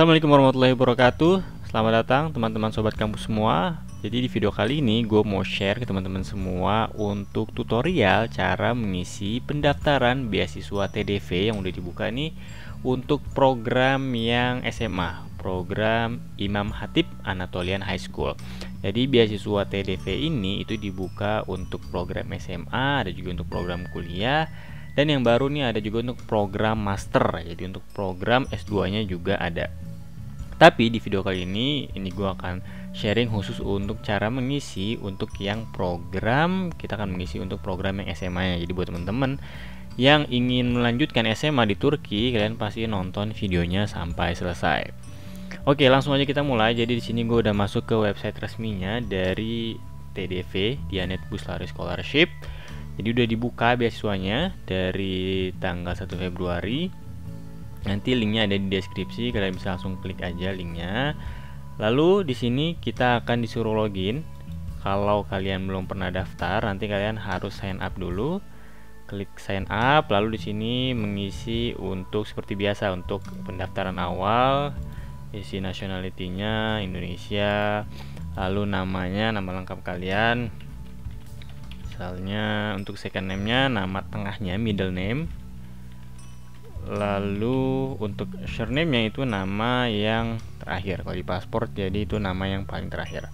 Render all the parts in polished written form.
Assalamualaikum warahmatullahi wabarakatuh. Selamat datang teman-teman sobat kampus semua. Jadi di video kali ini gue mau share ke teman-teman semua untuk tutorial cara mengisi pendaftaran beasiswa TDV yang udah dibuka nih untuk program yang SMA, program Imam Khatib Anatolian High School. Jadi beasiswa TDV ini itu dibuka untuk program SMA, ada juga untuk program kuliah. Dan yang baru nih ada juga untuk program master, jadi untuk program S2-nya juga ada. Tapi di video kali ini gue akan sharing khusus untuk cara mengisi untuk yang program, kita akan mengisi untuk program yang SMA-nya. Jadi buat teman-teman yang ingin melanjutkan SMA di Turki, kalian pasti nonton videonya sampai selesai. Oke, langsung aja kita mulai. Jadi di sini gue udah masuk ke website resminya dari TDV, Diyanet Buslari Scholarship. Jadi udah dibuka beasiswanya dari tanggal 1 Februari. Nanti linknya ada di deskripsi, kalian bisa langsung klik aja linknya. Lalu di sini kita akan disuruh login. Kalau kalian belum pernah daftar, nanti kalian harus sign up dulu. Klik sign up, lalu di sini mengisi untuk seperti biasa untuk pendaftaran awal, isi nationality-nya Indonesia, lalu namanya, nama lengkap kalian. Misalnya untuk second name-nya, nama tengahnya middle name. Lalu untuk surname-nya itu nama yang terakhir. Kalau di paspor jadi itu nama yang paling terakhir.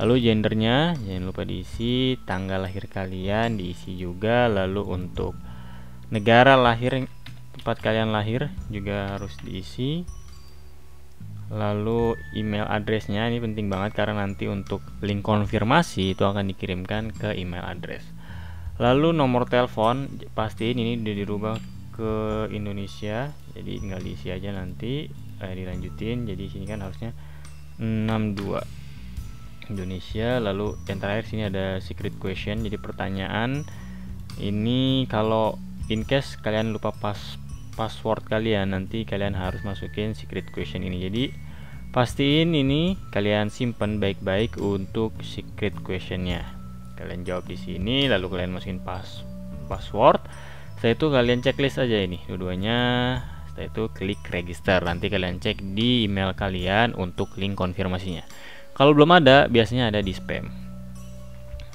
Lalu gendernya jangan lupa diisi, tanggal lahir kalian diisi juga. Lalu untuk negara lahir, tempat kalian lahir juga harus diisi. Lalu email address-nya ini penting banget karena nanti untuk link konfirmasi itu akan dikirimkan ke email address. Lalu nomor telepon pastiin ini udah dirubah ke Indonesia, jadi tinggal diisi aja nanti dilanjutin. Jadi sini kan harusnya 62 Indonesia. Lalu yang terakhir sini ada secret question, jadi pertanyaan ini kalau in case kalian lupa password kalian, nanti kalian harus masukin secret question ini. Jadi pastiin ini kalian simpan baik-baik untuk secret questionnya. Kalian jawab di sini, lalu kalian masukin password. Setelah itu kalian checklist aja ini dua-duanya. Setelah itu klik register. Nanti kalian cek di email kalian untuk link konfirmasinya. Kalau belum ada, biasanya ada di spam.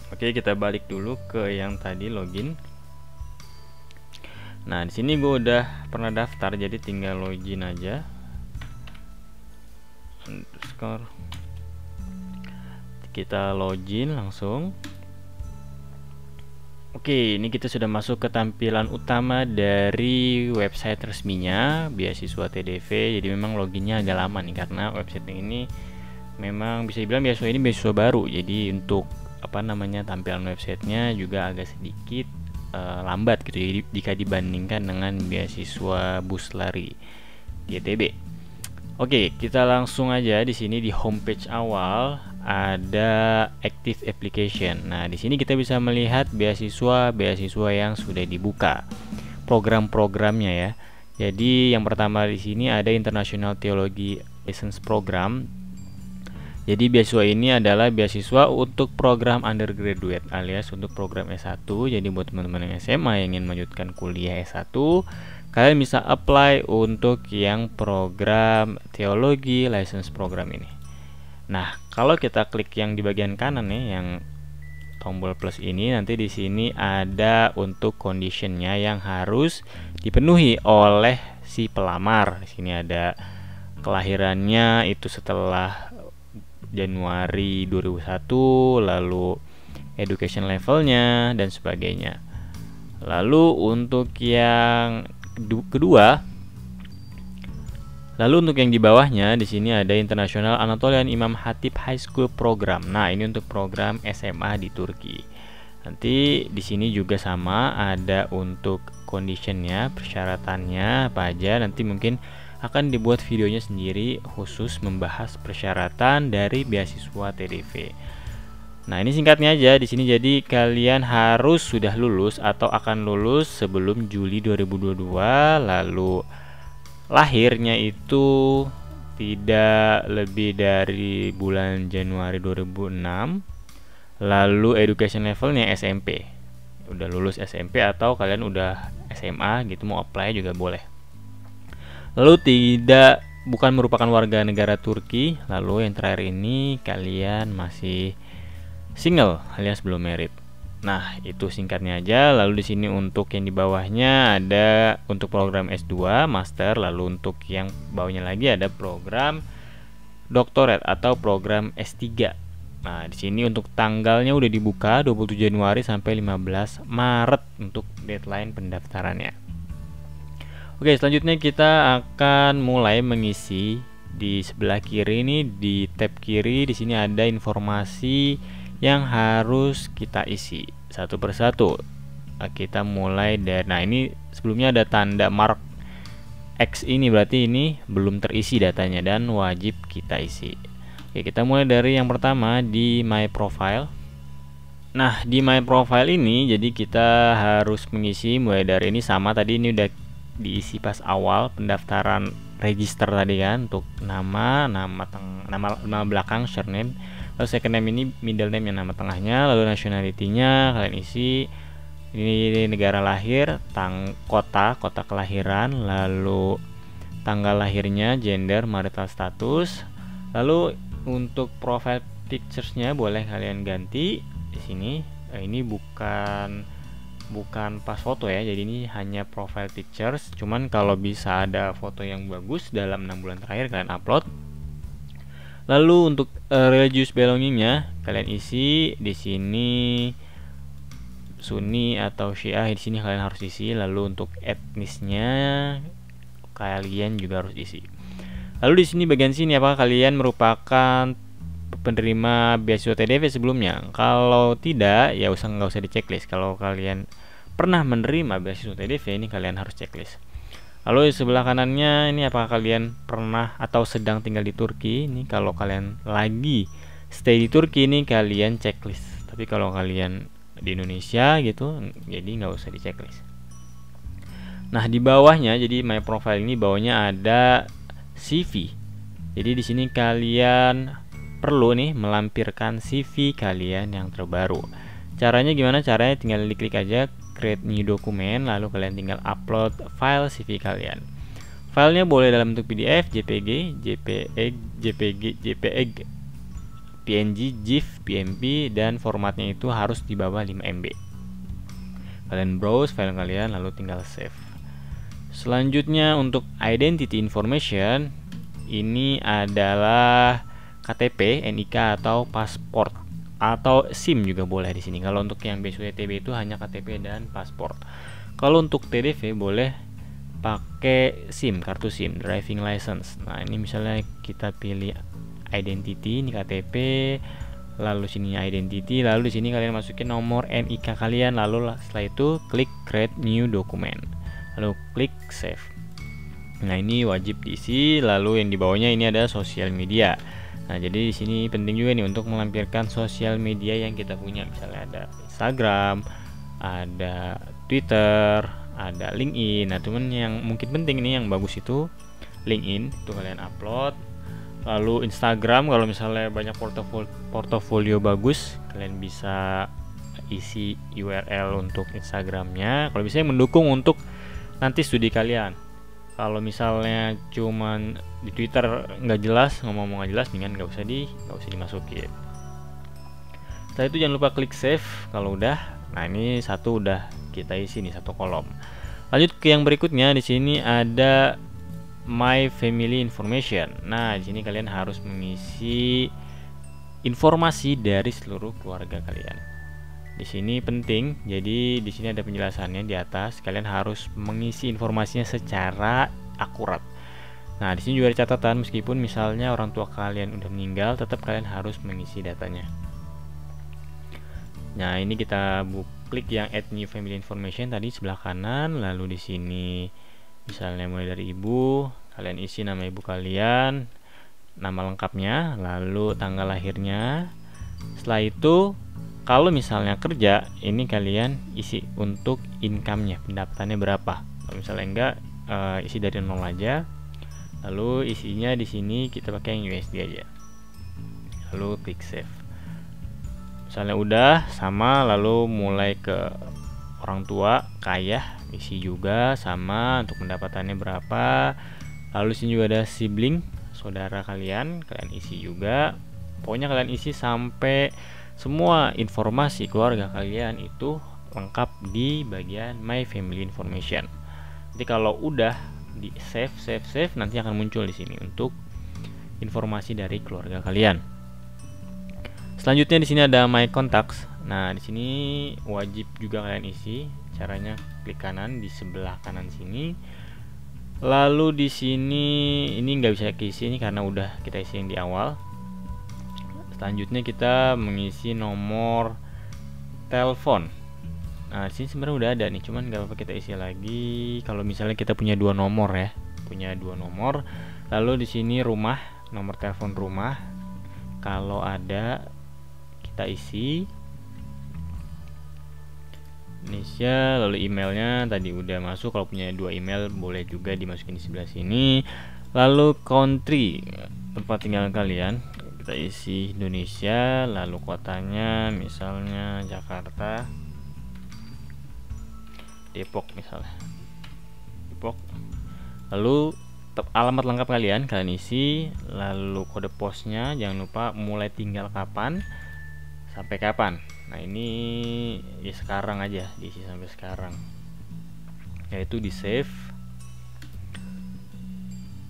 Oke, kita balik dulu ke yang tadi login. Nah, di sini gue udah pernah daftar, jadi tinggal login aja. Underscore. Kita login langsung. Oke, ini kita sudah masuk ke tampilan utama dari website resminya beasiswa TDV. Jadi memang loginnya agak lama nih karena website ini memang bisa dibilang beasiswa ini beasiswa baru. Jadi untuk tampilan websitenya juga agak sedikit lambat gitu ya, jika dibandingkan dengan beasiswa Buslari di ITB. Oke, kita langsung aja. Di sini di homepage awal ada active application. Nah, di sini kita bisa melihat beasiswa yang sudah dibuka, program-programnya ya. Jadi yang pertama di sini ada International Theology License Program. Jadi beasiswa ini adalah beasiswa untuk program undergraduate alias untuk program S1. Jadi buat teman-teman yang SMA yang ingin melanjutkan kuliah S1, kalian bisa apply untuk yang program teologi license program ini. Nah, kalau kita klik yang di bagian kanan nih, yang tombol plus ini, nanti di sini ada untuk conditionnya yang harus dipenuhi oleh si pelamar. Di sini ada kelahirannya itu setelah Januari 2001, lalu education levelnya dan sebagainya. Lalu untuk yang kedua, lalu untuk yang di bawahnya di sini ada International Anatolian Imam Khatib High School Program. Nah, ini untuk program SMA di Turki. Nanti di sini juga sama ada untuk conditionnya, persyaratannya apa aja. Nanti mungkin akan dibuat videonya sendiri khusus membahas persyaratan dari beasiswa TDV. Nah, ini singkatnya aja di sini. Jadi kalian harus sudah lulus atau akan lulus sebelum Juli 2022, lalu lahirnya itu tidak lebih dari bulan Januari 2006, lalu education levelnya SMP. Udah lulus SMP atau kalian udah SMA gitu mau apply juga boleh. Lalu tidak bukan merupakan warga negara Turki. Lalu yang terakhir ini kalian masih single alias belum married. Nah, itu singkatnya aja. Lalu di sini untuk yang di bawahnya ada untuk program S2, master, lalu untuk yang bawahnya lagi ada program doktorat atau program S3. Nah, di sini untuk tanggalnya udah dibuka 27 Januari sampai 15 Maret untuk deadline pendaftarannya. Oke, selanjutnya kita akan mulai mengisi. Di sebelah kiri ini, di tab kiri di sini ada informasi yang harus kita isi satu persatu. Kita mulai dari, nah ini sebelumnya ada tanda mark X, ini berarti ini belum terisi datanya dan wajib kita isi. Oke, kita mulai dari yang pertama di My Profile. Nah, di My Profile ini jadi kita harus mengisi mulai dari ini sama tadi, ini udah diisi pas awal pendaftaran register tadi kan, untuk nama belakang surname, lalu second name ini middle name yang nama tengahnya, lalu nationality-nya kalian isi, ini negara lahir, kota kelahiran, lalu tanggal lahirnya, gender, marital status. Lalu untuk profile pictures-nya boleh kalian ganti di sini. Ini bukan pas foto ya, jadi ini hanya profile pictures. Cuman kalau bisa ada foto yang bagus dalam 6 bulan terakhir kalian upload. Lalu untuk religious belonging-nya kalian isi di sini Sunni atau Syiah, di sini kalian harus isi. Lalu untuk etnisnya kalian juga harus isi. Lalu di sini bagian sini apakah kalian merupakan penerima beasiswa TDV sebelumnya. Kalau tidak, ya nggak usah di checklist. Kalau kalian pernah menerima beasiswa TDV, ini kalian harus checklist. Lalu di sebelah kanannya ini apakah kalian pernah atau sedang tinggal di Turki. Ini kalau kalian lagi stay di Turki ini kalian checklist. Tapi kalau kalian di Indonesia gitu, jadi nggak usah di checklist. Nah, di bawahnya jadi My Profile ini bawahnya ada CV. Jadi di sini kalian perlu nih melampirkan CV kalian yang terbaru. Caranya gimana? Caranya tinggal diklik aja create new document, lalu kalian tinggal upload file CV kalian. Filenya boleh dalam bentuk PDF, JPG, JPEG, PNG, GIF, PNG, dan formatnya itu harus di bawah 5 MB. Kalian browse file kalian lalu tinggal save. Selanjutnya untuk identity information, ini adalah KTP, NIK atau paspor atau SIM juga boleh di sini. Kalau untuk yang beasiswa TB itu hanya KTP dan paspor. Kalau untuk TDV boleh pakai SIM, kartu SIM, driving license. Nah, ini misalnya kita pilih identity, ini KTP, lalu sini identity, lalu di sini kalian masukin nomor NIK kalian, lalu setelah itu klik create new document, lalu klik save. Nah, ini wajib diisi. Lalu yang di bawahnya ini ada sosial media. Nah, jadi di sini penting juga nih untuk melampirkan sosial media yang kita punya. Misalnya ada Instagram, ada Twitter, ada LinkedIn. Nah, cuman yang mungkin penting nih yang bagus itu LinkedIn, itu kalian upload. Lalu Instagram, kalau misalnya banyak portofolio bagus, kalian bisa isi URL untuk Instagramnya. Kalau bisa yang mendukung untuk nanti studi kalian. Kalau misalnya cuman di Twitter nggak jelas, ngomong nggak jelas, mendingan nggak usah dimasukin. Setelah itu jangan lupa klik save kalau udah. Nah, ini satu udah kita isi nih, satu kolom. Lanjut ke yang berikutnya. Di sini ada My Family Information. Nah, di sini kalian harus mengisi informasi dari seluruh keluarga kalian. Di sini penting, jadi di sini ada penjelasannya di atas. Kalian harus mengisi informasinya secara akurat. Nah, di sini juga ada catatan, meskipun misalnya orang tua kalian udah meninggal, tetap kalian harus mengisi datanya. Nah, ini kita klik yang add new family information tadi sebelah kanan. Lalu di sini misalnya mulai dari ibu, kalian isi nama ibu kalian, nama lengkapnya, lalu tanggal lahirnya. Setelah itu kalau misalnya kerja, ini kalian isi untuk income-nya, pendapatannya berapa. Kalau misalnya enggak, isi dari nol aja. Lalu isinya di sini kita pakai yang USD aja. Lalu klik save. Misalnya udah sama, lalu mulai ke orang tua, kaya, isi juga sama untuk pendapatannya berapa. Lalu di sini juga ada sibling, saudara kalian isi juga. Pokoknya kalian isi sampai semua informasi keluarga kalian itu lengkap di bagian My Family Information. Jadi kalau udah di save, nanti akan muncul di sini untuk informasi dari keluarga kalian. Selanjutnya di sini ada My Contacts. Nah, di sini wajib juga kalian isi. Caranya klik kanan di sebelah kanan sini. Lalu di sini ini nggak bisa diisi ini karena udah kita isi yang di awal. Selanjutnya kita mengisi nomor telepon. Nah, di sini sebenarnya udah ada nih, cuman nggak apa-apa kita isi lagi. Kalau misalnya kita punya dua nomor ya, Lalu di sini rumah, nomor telepon rumah. Kalau ada kita isi Indonesia, lalu emailnya tadi udah masuk. Kalau punya dua email boleh juga dimasukin di sebelah sini. Lalu country, tempat tinggal kalian, kita isi Indonesia. Lalu kotanya misalnya Jakarta, Depok misalnya, Depok. Lalu alamat lengkap kalian isi. Lalu kode posnya jangan lupa, mulai tinggal kapan sampai kapan. Nah, ini ya sekarang aja, diisi sampai sekarang, yaitu di save.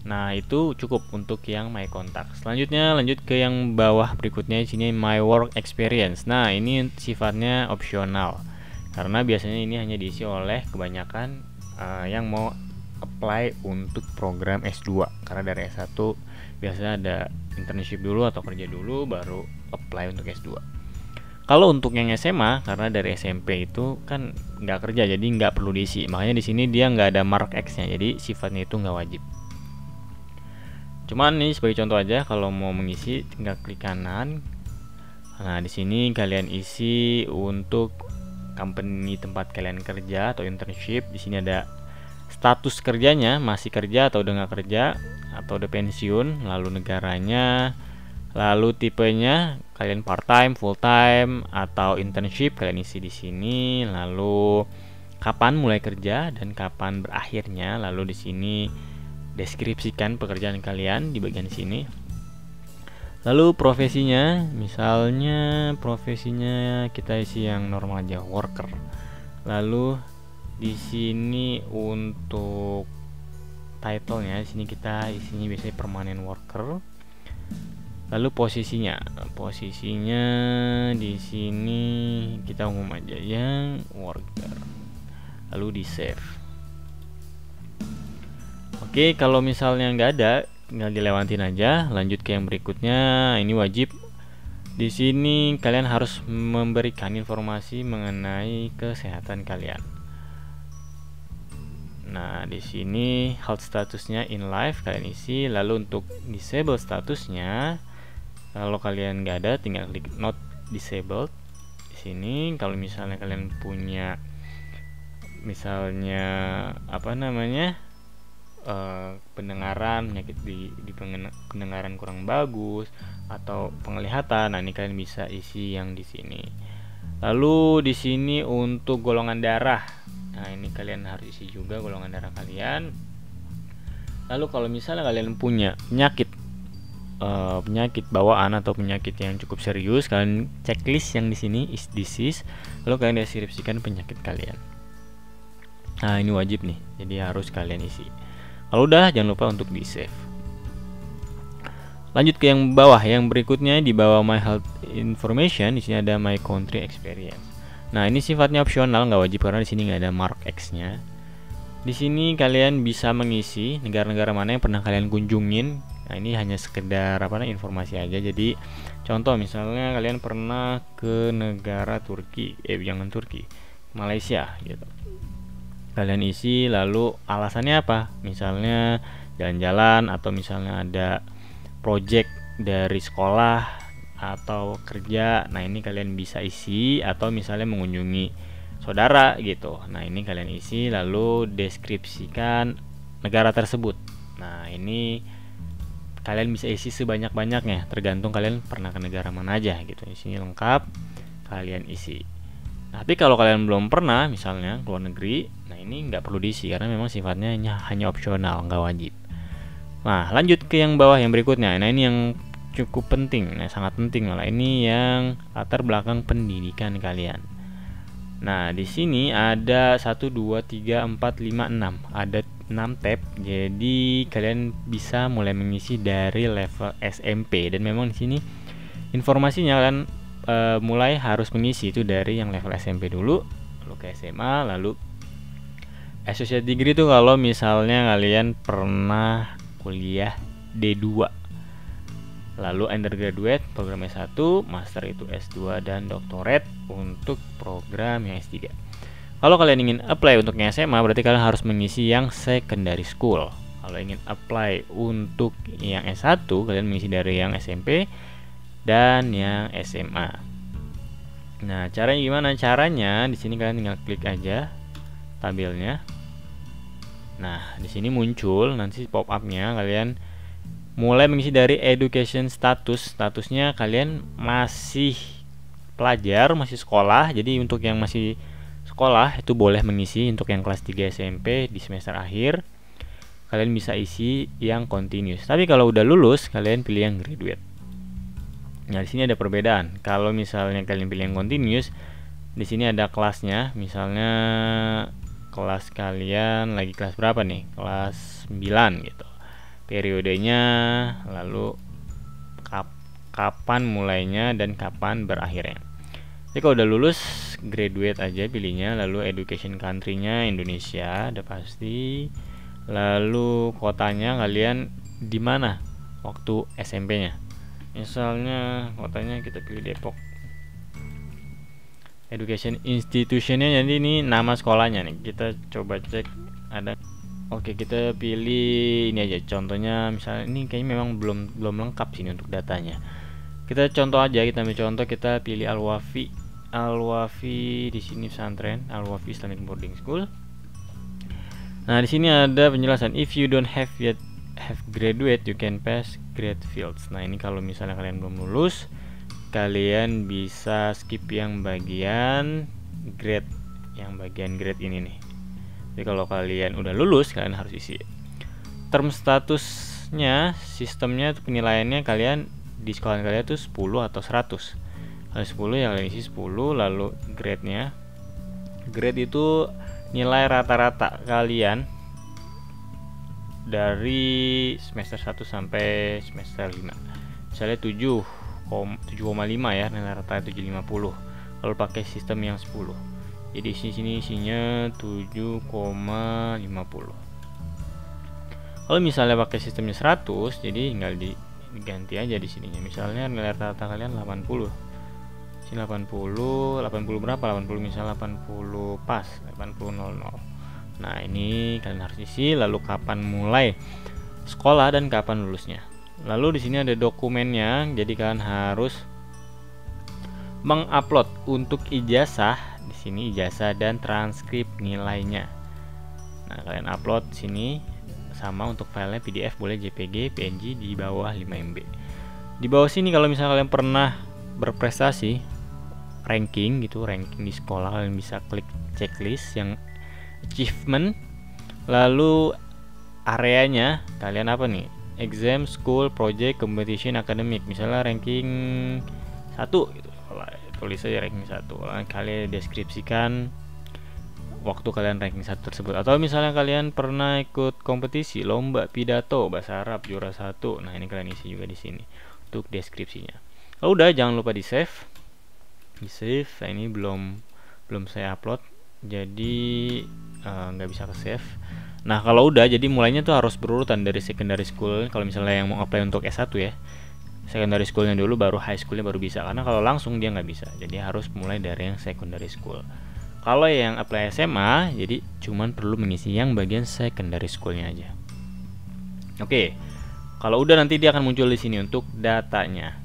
Nah, itu cukup untuk yang My Contact. Selanjutnya lanjut ke yang bawah berikutnya, di sini My Work Experience. Nah, ini sifatnya opsional karena biasanya ini hanya diisi oleh kebanyakan yang mau apply untuk program S2, karena dari S1 biasanya ada internship dulu atau kerja dulu baru apply untuk S2. Kalau untuk yang SMA, karena dari SMP itu kan nggak kerja, jadi nggak perlu diisi. Makanya di sini dia nggak ada mark X-nya, jadi sifatnya itu nggak wajib. Cuman ini sebagai contoh aja, kalau mau mengisi tinggal klik kanan. Nah, di sini kalian isi untuk company tempat kalian kerja atau internship. Di sini ada status kerjanya, masih kerja atau udah nggak kerja atau udah pensiun, lalu negaranya, lalu tipenya kalian part time, full time atau internship kalian isi di sini, lalu kapan mulai kerja dan kapan berakhirnya, lalu di sini deskripsikan pekerjaan kalian di bagian sini. Lalu profesinya, misalnya profesinya kita isi yang normal aja, worker. Lalu di sini untuk title-nya, di sini kita isinya biasanya permanent worker. Lalu posisinya di sini kita umum aja yang worker. Lalu di save. Oke, kalau misalnya nggak ada, tinggal dilewatin aja. Lanjut ke yang berikutnya. Ini wajib. Di sini kalian harus memberikan informasi mengenai kesehatan kalian. Nah, di sini health statusnya in life kalian isi. Lalu untuk disable statusnya, kalau kalian nggak ada, tinggal klik not disabled di sini. Kalau misalnya kalian punya misalnya pendengaran, penyakit di pendengaran kurang bagus atau penglihatan, nah ini kalian bisa isi yang di sini. Lalu di sini untuk golongan darah, nah ini kalian harus isi juga golongan darah kalian. Lalu kalau misalnya kalian punya penyakit bawaan atau penyakit yang cukup serius, kalian checklist yang di sini is disease, lalu kalian deskripsikan penyakit kalian. Nah, ini wajib nih, jadi harus kalian isi. Kalau udah, jangan lupa untuk di save. Lanjut ke yang bawah, yang berikutnya di bawah My Health Information, di sini ada My Country Experience. Nah, ini sifatnya opsional, nggak wajib karena di sini nggak ada mark X-nya. Di sini kalian bisa mengisi negara-negara mana yang pernah kalian kunjungin. Nah, ini hanya sekedar informasi aja. Jadi contoh misalnya kalian pernah ke negara Turki, Malaysia gitu. Kalian isi, lalu alasannya apa? Misalnya jalan-jalan atau misalnya ada project dari sekolah atau kerja. Nah, ini kalian bisa isi, atau misalnya mengunjungi saudara gitu. Nah, ini kalian isi lalu deskripsikan negara tersebut. Nah, ini kalian bisa isi sebanyak-banyaknya, tergantung kalian pernah ke negara mana aja gitu. Di sini lengkap kalian isi. Tapi kalau kalian belum pernah misalnya ke luar negeri, nah ini nggak perlu diisi karena memang sifatnya hanya opsional, nggak wajib. Nah, lanjut ke yang bawah yang berikutnya. Nah, ini yang cukup penting. Nah, sangat penting malah. Ini yang latar belakang pendidikan kalian. Nah, di sini ada 1 2 3 4 5 6. Ada 6 tab. Jadi kalian bisa mulai mengisi dari level SMP dan memang di sini informasinya kalian mulai harus mengisi itu dari yang level SMP dulu, lalu ke SMA, lalu associate degree itu kalau misalnya kalian pernah kuliah D2. Lalu undergraduate program S1, master itu S2 dan doctorate untuk program yang S3. Kalau kalian ingin apply untuk yang SMA berarti kalian harus mengisi yang secondary school. Kalau ingin apply untuk yang S1 kalian mengisi dari yang SMP dan yang SMA. Nah, caranya gimana? Caranya di sini kalian tinggal klik aja tabelnya. Nah, di sini muncul nanti pop up-nya, kalian mulai mengisi dari education status. Statusnya kalian masih pelajar, masih sekolah. Jadi untuk yang masih sekolah itu boleh mengisi. Untuk yang kelas 3 SMP di semester akhir kalian bisa isi yang continuous. Tapi kalau udah lulus kalian pilih yang graduate. Nah, di sini ada perbedaan. Kalau misalnya kalian pilih yang continuous, di sini ada kelasnya. Misalnya kelas kalian lagi kelas berapa nih? Kelas 9 gitu. Periodenya, lalu kapan mulainya dan kapan berakhirnya. Jadi kalau udah lulus graduate aja pilihnya, lalu education country-nya Indonesia udah pasti. Lalu kotanya kalian di mana waktu SMP-nya. Misalnya kotanya kita pilih Depok. Education institution-nya jadi ini nama sekolahnya nih. Kita coba cek ada. Oke, kita pilih ini aja. Contohnya misalnya ini kayaknya memang belum lengkap sini untuk datanya. Kita contoh aja, kita ambil contoh, kita pilih Al-Wafi. Al-Wafi di sini pesantren, Al-Wafi Islamic Boarding School. Nah, di sini ada penjelasan if you don't have yet have graduate you can pass grade fields. Nah, ini kalau misalnya kalian belum lulus, kalian bisa skip yang bagian grade, ini nih. Jadi kalau kalian udah lulus kalian harus isi. Term statusnya, sistemnya penilaiannya kalian di sekolah kalian tuh 10 atau 100. Kalau 10 ya kalian isi 10, lalu grade-nya. Grade itu nilai rata-rata kalian dari semester 1 sampai semester 5. Misalnya 7,5 ya, nilai rata 750. Kalau pakai sistem yang 10. Jadi sini isinya 7,50. Kalau misalnya pakai sistemnya 100, jadi tinggal diganti aja di sininya. Misalnya nilai rata kalian 80. Sini 80 berapa? 80 misalnya 80 pas, 80,00. Nah, ini kalian harus isi, lalu kapan mulai sekolah dan kapan lulusnya. Lalu di sini ada dokumennya, jadi kalian harus mengupload untuk ijazah. Di sini ijazah dan transkrip nilainya. Nah, kalian upload sini, sama untuk filenya PDF boleh JPG, PNG di bawah 5 MB. Di bawah sini kalau misalnya kalian pernah berprestasi, ranking di sekolah, kalian bisa klik checklist yang achievement. Lalu areanya kalian apa nih? Exam, school, project, competition, academic. Misalnya ranking 1 gitu. Tulis saja ranking 1. Kalian deskripsikan waktu kalian ranking 1 tersebut. Atau misalnya kalian pernah ikut kompetisi lomba pidato bahasa Arab juara 1. Nah, ini kalian isi juga di sini untuk deskripsinya. Kalau udah jangan lupa di save. Nah, ini belum saya upload, jadi nggak bisa ke save. Nah, kalau udah jadi mulainya tuh harus berurutan dari secondary school. Kalau misalnya yang mau apply untuk S1 ya, secondary schoolnya dulu baru high schoolnya baru bisa, karena kalau langsung dia nggak bisa. Jadi harus mulai dari yang secondary school. Kalau yang apply SMA, jadi cuman perlu mengisi yang bagian secondary schoolnya aja. Oke, kalau udah nanti dia akan muncul di sini untuk datanya.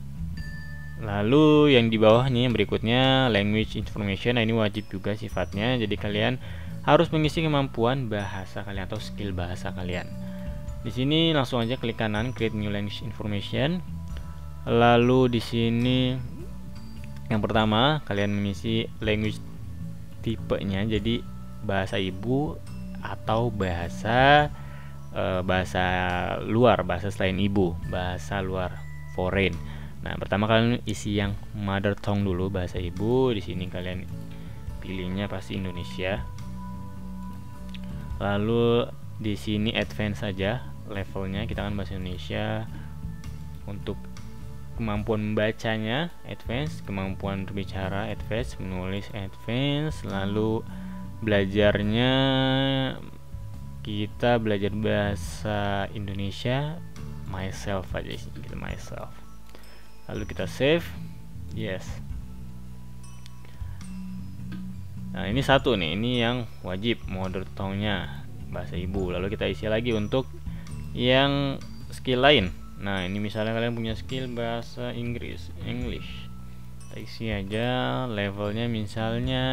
Lalu yang di bawahnya yang berikutnya language information. Nah, ini wajib juga sifatnya. Jadi kalian harus mengisi kemampuan bahasa kalian atau skill bahasa kalian. Di sini langsung aja klik kanan create new language information. Lalu di sini yang pertama kalian mengisi language tipenya, jadi bahasa ibu atau bahasa bahasa luar, bahasa selain ibu, bahasa luar, foreign. Nah, pertama kalian isi yang mother tongue dulu, bahasa ibu. Di sini kalian pilihnya pasti Indonesia. Lalu di sini advance saja levelnya, kita kan bahasa Indonesia. Untuk kemampuan membacanya advance, kemampuan berbicara advance, menulis advance, lalu belajarnya kita belajar bahasa Indonesia myself aja sih, kita myself. Lalu kita save, yes. Nah, ini satu nih, ini yang wajib mother tongue-nya bahasa ibu. Lalu kita isi lagi untuk yang skill lain. Nah, ini misalnya kalian punya skill bahasa English. Kita isi aja levelnya misalnya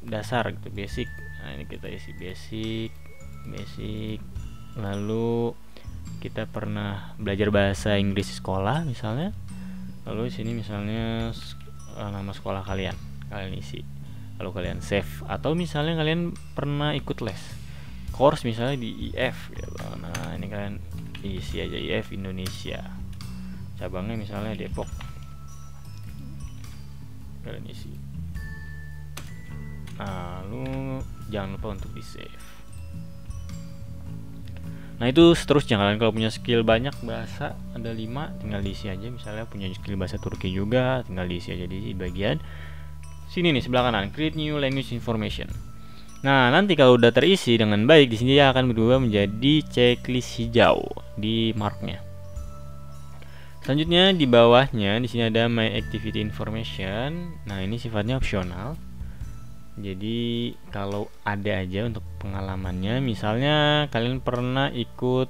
dasar gitu, basic. Nah, ini kita isi basic. Lalu kita pernah belajar bahasa Inggris di sekolah misalnya. Lalu sini misalnya nama sekolah kalian isi. Lalu kalian save, atau misalnya kalian pernah ikut les course misalnya di IF gitu. Nah, ini kalian isi aja IF Indonesia, cabangnya misalnya Depok, kalian isi. Lalu jangan lupa untuk di save. Nah, itu seterusnya. Kalian kalau punya skill banyak bahasa, ada 5, tinggal diisi aja. Misalnya punya skill bahasa Turki juga, tinggal diisi aja di bagian sini nih, sebelah kanan, create new language information. Nah, nanti kalau udah terisi dengan baik, di sini dia akan berubah menjadi checklist hijau di marknya. Selanjutnya di bawahnya di sini ada my activity information. Nah, ini sifatnya opsional. Jadi kalau ada aja untuk pengalamannya, misalnya kalian pernah ikut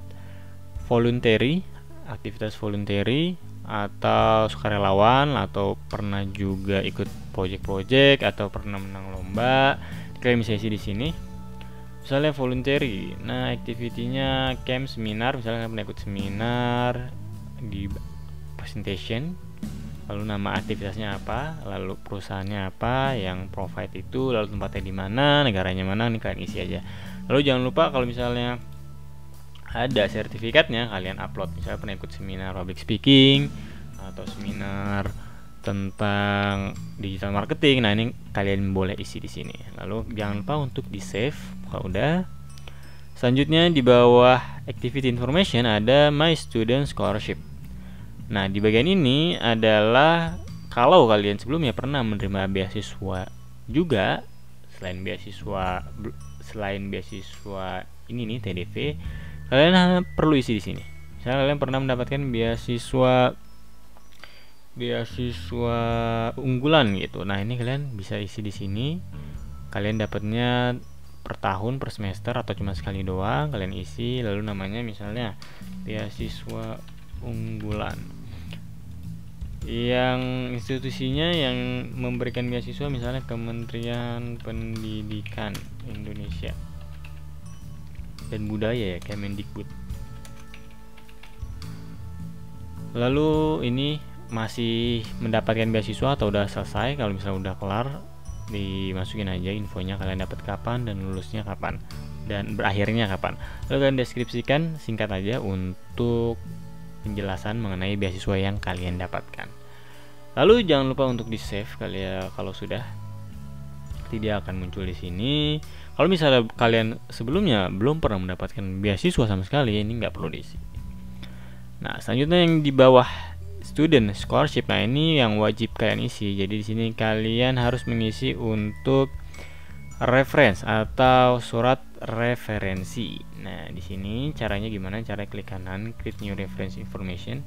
voluntary, aktivitas voluntary, atau sukarelawan, atau pernah juga ikut project-project, atau pernah menang lomba, kalian bisa isi di sini. Misalnya voluntary, nah activity-nya camp, seminar, misalnya kalian pernah ikut seminar di presentation, lalu nama aktivitasnya apa, lalu perusahaannya apa yang provide itu, lalu tempatnya di mana, negaranya mana, ini kalian isi aja. Lalu jangan lupa kalau misalnya ada sertifikatnya kalian upload. Misalnya pernah ikut seminar public speaking atau seminar tentang digital marketing, nah ini kalian boleh isi di sini. Lalu jangan lupa untuk di save kalau udah. Selanjutnya di bawah activity information ada my student scholarship. Nah, di bagian ini adalah kalau kalian sebelumnya pernah menerima beasiswa juga, selain beasiswa ini nih TDV, kalian perlu isi di sini. Misalnya kalian pernah mendapatkan beasiswa unggulan gitu. Nah, ini kalian bisa isi di sini. Kalian dapatnya per tahun, per semester, atau cuma sekali doang, kalian isi. Lalu namanya misalnya beasiswa unggulan. Yang institusinya yang memberikan beasiswa misalnya Kementerian Pendidikan Indonesia dan Budaya ya, Kemendikbud. Lalu ini masih mendapatkan beasiswa atau udah selesai. Kalau misalnya udah kelar, dimasukin aja infonya kalian dapat kapan dan lulusnya kapan dan berakhirnya kapan. Lalu kalian deskripsikan singkat aja untuk penjelasan mengenai beasiswa yang kalian dapatkan. Lalu jangan lupa untuk di save kalian kalau sudah. Tidak akan muncul di sini. Kalau misalnya kalian sebelumnya belum pernah mendapatkan beasiswa sama sekali, ini nggak perlu diisi. Nah, selanjutnya yang di bawah student scholarship, nah ini yang wajib kalian isi. Jadi di sini kalian harus mengisi untuk reference atau surat referensi. Nah, di sini caranya gimana? Cara klik kanan, create new reference information.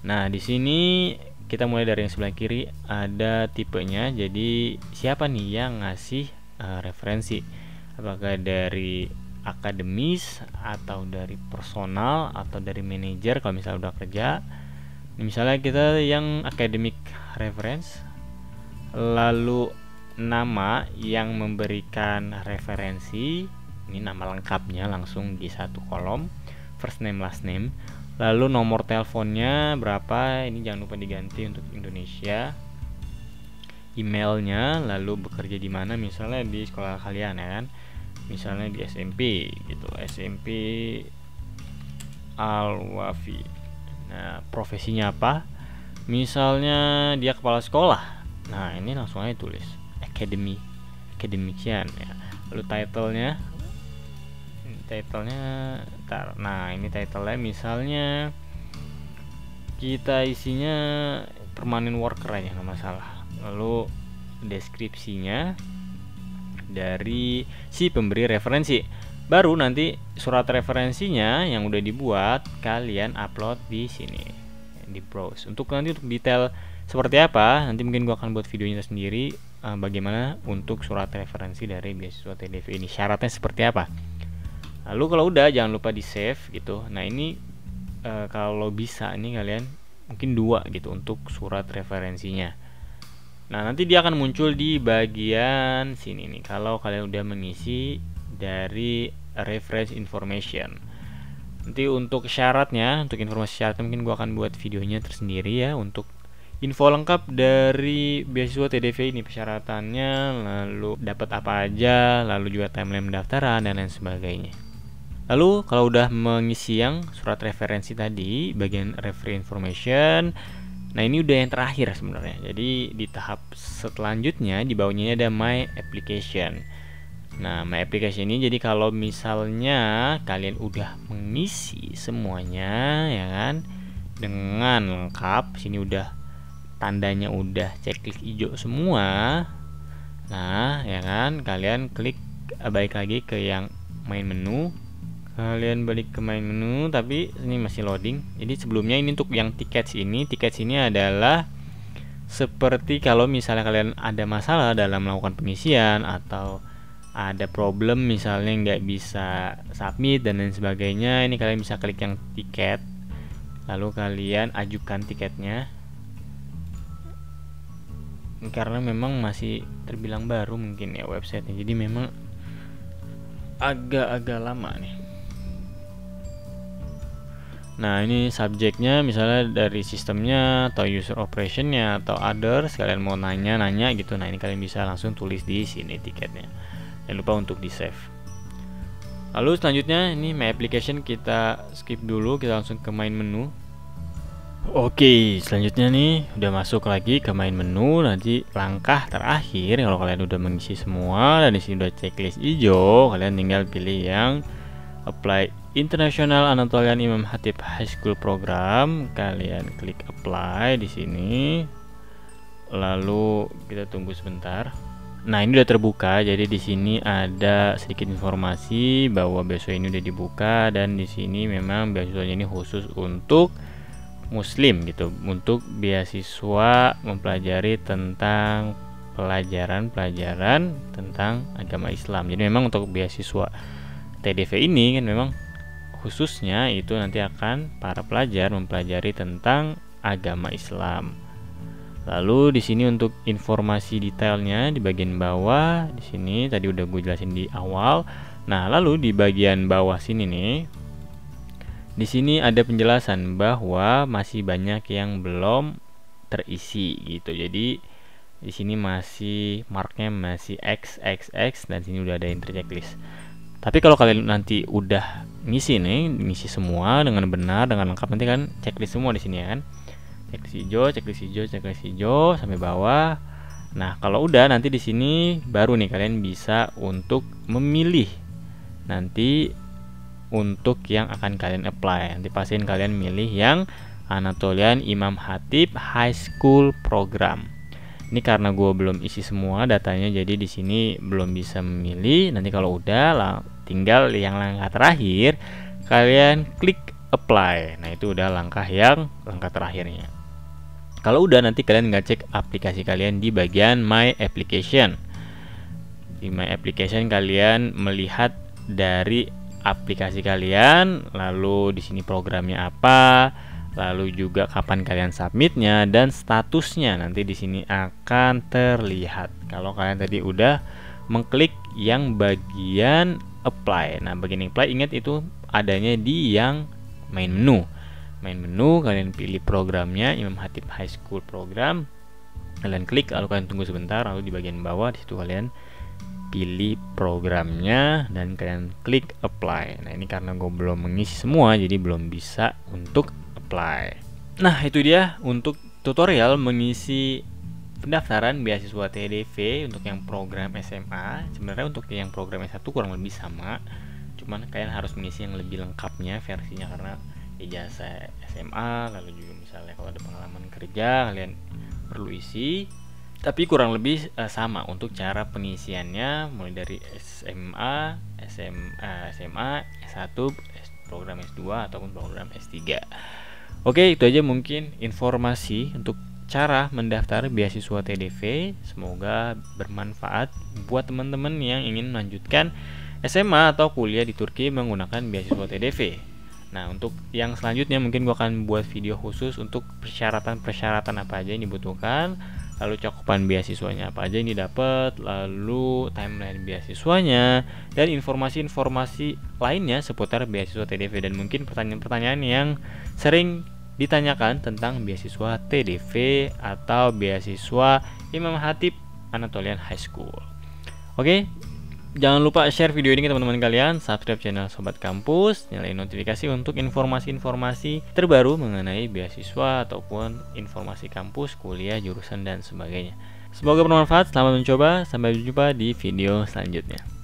Nah, di sini kita mulai dari yang sebelah kiri, ada tipenya. Jadi siapa nih yang ngasih referensi? Apakah dari akademis atau dari personal atau dari manajer kalau misalnya udah kerja. Misalnya kita yang academic reference, lalu nama yang memberikan referensi, ini nama lengkapnya langsung di satu kolom, first name last name, lalu nomor teleponnya berapa, ini jangan lupa diganti untuk Indonesia, emailnya, lalu bekerja di mana, misalnya di sekolah kalian ya kan. misalnya di SMP gitu, SMP Al-Wafi. Nah, profesinya apa? Misalnya dia kepala sekolah. Nah, ini langsung aja tulis academician ya. Lalu titlenya nah ini titlenya misalnya kita isinya permanent worker aja, nggak masalah. Lalu deskripsinya dari si pemberi referensi, baru nanti surat referensinya yang udah dibuat kalian upload di sini di browse. Untuk detail seperti apa, nanti mungkin gua akan buat videonya sendiri, bagaimana untuk surat referensi dari beasiswa TDV ini, syaratnya seperti apa. Lalu kalau udah, jangan lupa di save gitu. Nah ini kalau bisa ini kalian mungkin 2 gitu untuk surat referensinya. Nah nanti dia akan muncul di bagian sini nih kalau kalian udah mengisi dari reference information. Nanti untuk syaratnya, untuk informasi syaratnya mungkin gua akan buat videonya tersendiri ya, untuk info lengkap dari beasiswa TDV ini, persyaratannya, lalu dapat apa aja, lalu juga timeline pendaftaran dan lain sebagainya. Lalu kalau udah mengisi yang surat referensi tadi, bagian referee information, nah ini udah yang terakhir sebenarnya. Jadi di tahap selanjutnya di bawahnya ada my application. Nah, my application ini jadi kalau misalnya kalian udah mengisi semuanya ya kan dengan lengkap, sini udah tandanya udah checklist hijau semua. Nah, ya kan kalian klik balik lagi ke yang main menu. Kalian balik ke main menu, tapi ini masih loading. Jadi sebelumnya ini untuk yang tiket ini adalah seperti kalau misalnya kalian ada masalah dalam melakukan pengisian atau ada problem misalnya nggak bisa submit dan lain sebagainya, ini kalian bisa klik yang tiket, lalu kalian ajukan tiketnya. Karena memang masih terbilang baru mungkin ya websitenya, jadi memang agak-agak lama nih. Nah ini subjeknya misalnya dari sistemnya atau user operationnya atau others, kalian mau nanya gitu. Nah ini kalian bisa langsung tulis di sini tiketnya. Jangan lupa untuk di save. Lalu selanjutnya ini my application kita skip dulu, kita langsung ke main menu. Oke, selanjutnya nih udah masuk lagi ke main menu. Nanti langkah terakhir kalau kalian udah mengisi semua dan di sini udah checklist hijau, kalian tinggal pilih yang apply International Anatolian Imam Khatib High School Program. Kalian klik apply di sini. Lalu kita tunggu sebentar. Nah, ini udah terbuka. Jadi di sini ada sedikit informasi bahwa beasiswa ini udah dibuka dan di sini memang beasiswanya ini khusus untuk muslim gitu, untuk beasiswa mempelajari tentang pelajaran tentang agama Islam. Jadi memang untuk beasiswa TDV ini kan memang khususnya itu nanti akan para pelajar mempelajari tentang agama Islam. Lalu di sini untuk informasi detailnya di bagian bawah, di sini tadi udah gue jelasin di awal. Nah, lalu di bagian bawah sini nih, di sini ada penjelasan bahwa masih banyak yang belum terisi gitu. Jadi di sini masih marknya masih XXX dan sini udah ada yang terchecklist. Tapi kalau kalian nanti udah ngisi semua dengan benar, dengan lengkap, nanti kan checklist semua di sini ya kan. Checklist hijau sampai bawah. Nah, kalau udah nanti di sini baru nih kalian bisa untuk memilih nanti untuk yang akan kalian apply. Nanti pastiin kalian milih yang Anatolian Imam Khatib High School Program. Ini karena gue belum isi semua datanya, jadi di sini belum bisa memilih. Nanti kalau udah tinggal yang langkah terakhir, kalian klik apply. Nah itu udah langkah terakhirnya. Kalau udah nanti kalian ngecek aplikasi kalian di bagian my application. Di my application kalian melihat dari aplikasi kalian, lalu di sini programnya apa, lalu juga kapan kalian submitnya dan statusnya nanti di sini akan terlihat. Kalau kalian tadi udah mengklik yang bagian apply. Nah, bagian apply ingat itu adanya di yang main menu. Main menu kalian pilih programnya Imam Khatib High School Program. Kalian klik lalu kalian tunggu sebentar, lalu di bagian bawah di situ kalian pilih programnya dan kalian klik apply. Nah ini karena gue belum mengisi semua, jadi belum bisa untuk apply. Nah itu dia untuk tutorial mengisi pendaftaran beasiswa TDV untuk yang program SMA. Sebenarnya untuk yang program S1 kurang lebih sama, cuman kalian harus mengisi yang lebih lengkapnya versinya karena ijazah SMA, lalu juga misalnya kalau ada pengalaman kerja kalian perlu isi. Tapi kurang lebih sama untuk cara pengisiannya, mulai dari SMA, S1, program S2 ataupun program S3. Oke, itu aja mungkin informasi untuk cara mendaftar beasiswa TDV. Semoga bermanfaat buat teman-teman yang ingin melanjutkan SMA atau kuliah di Turki menggunakan beasiswa TDV. Nah, untuk yang selanjutnya mungkin gue akan buat video khusus untuk persyaratan apa aja yang dibutuhkan, lalu cakupan beasiswanya apa aja yang didapat, lalu timeline beasiswanya, dan informasi-informasi lainnya seputar beasiswa TDV, dan mungkin pertanyaan-pertanyaan yang sering ditanyakan tentang beasiswa TDV atau beasiswa Imam Hatip Anatolian High School. Oke, jangan lupa share video ini ke teman-teman kalian, subscribe channel Sobat Kampus, nyalain notifikasi untuk informasi-informasi terbaru mengenai beasiswa ataupun informasi kampus, kuliah, jurusan, dan sebagainya. Semoga bermanfaat, selamat mencoba, sampai jumpa di video selanjutnya.